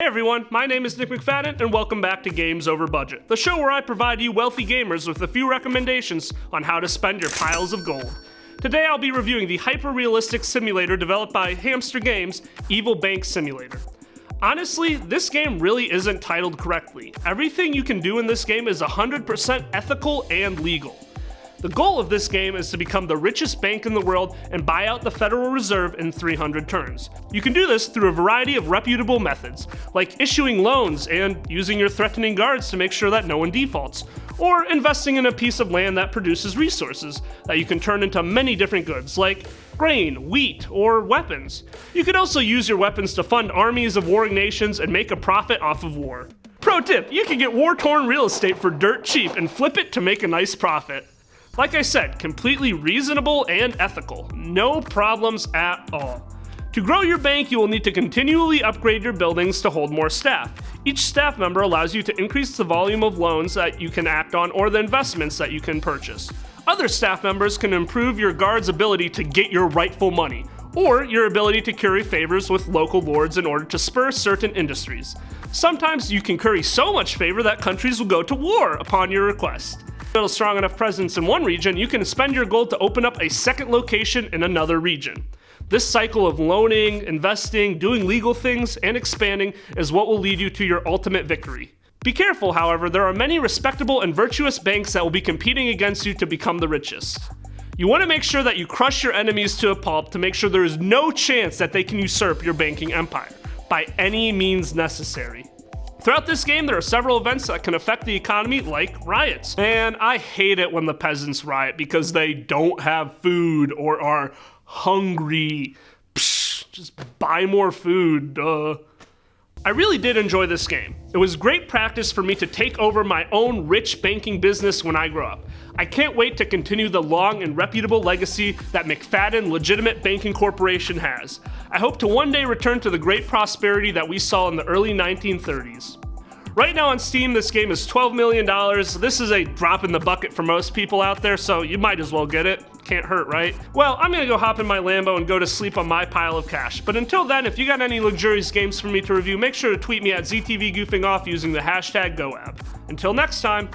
Hey everyone, my name is Nick McFadden, and welcome back to Games Over Budget, the show where I provide you wealthy gamers with a few recommendations on how to spend your piles of gold. Today I'll be reviewing the hyper-realistic simulator developed by Hamster Games, Evil Bank Simulator. Honestly, this game really isn't titled correctly. Everything you can do in this game is 100% ethical and legal. The goal of this game is to become the richest bank in the world and buy out the Federal Reserve in 300 turns. You can do this through a variety of reputable methods, like issuing loans and using your threatening guards to make sure that no one defaults, or investing in a piece of land that produces resources that you can turn into many different goods, like grain, wheat, or weapons. You could also use your weapons to fund armies of warring nations and make a profit off of war. Pro tip, you can get war-torn real estate for dirt cheap and flip it to make a nice profit. Like I said, completely reasonable and ethical. No problems at all. To grow your bank, you will need to continually upgrade your buildings to hold more staff. Each staff member allows you to increase the volume of loans that you can act on or the investments that you can purchase. Other staff members can improve your guard's ability to get your rightful money, or your ability to curry favors with local lords in order to spur certain industries. Sometimes you can curry so much favor that countries will go to war upon your request. Build a strong enough presence in one region, you can spend your gold to open up a second location in another region. This cycle of loaning, investing, doing legal things, and expanding is what will lead you to your ultimate victory. Be careful, however, there are many respectable and virtuous banks that will be competing against you to become the richest. You want to make sure that you crush your enemies to a pulp to make sure there is no chance that they can usurp your banking empire, by any means necessary. Throughout this game, there are several events that can affect the economy, like riots. And I hate it when the peasants riot because they don't have food or are hungry. Psh, just buy more food, duh. I really did enjoy this game. It was great practice for me to take over my own rich banking business when I grow up. I can't wait to continue the long and reputable legacy that McFadden Legitimate Banking Corporation has. I hope to one day return to the great prosperity that we saw in the early 1930s. Right now on Steam, this game is $12 million. This is a drop in the bucket for most people out there, so you might as well get it. Can't hurt, right? Well, I'm gonna go hop in my Lambo and go to sleep on my pile of cash. But until then, if you got any luxurious games for me to review, make sure to tweet me at ZTVGoofingOff using the hashtag GoAb. Until next time.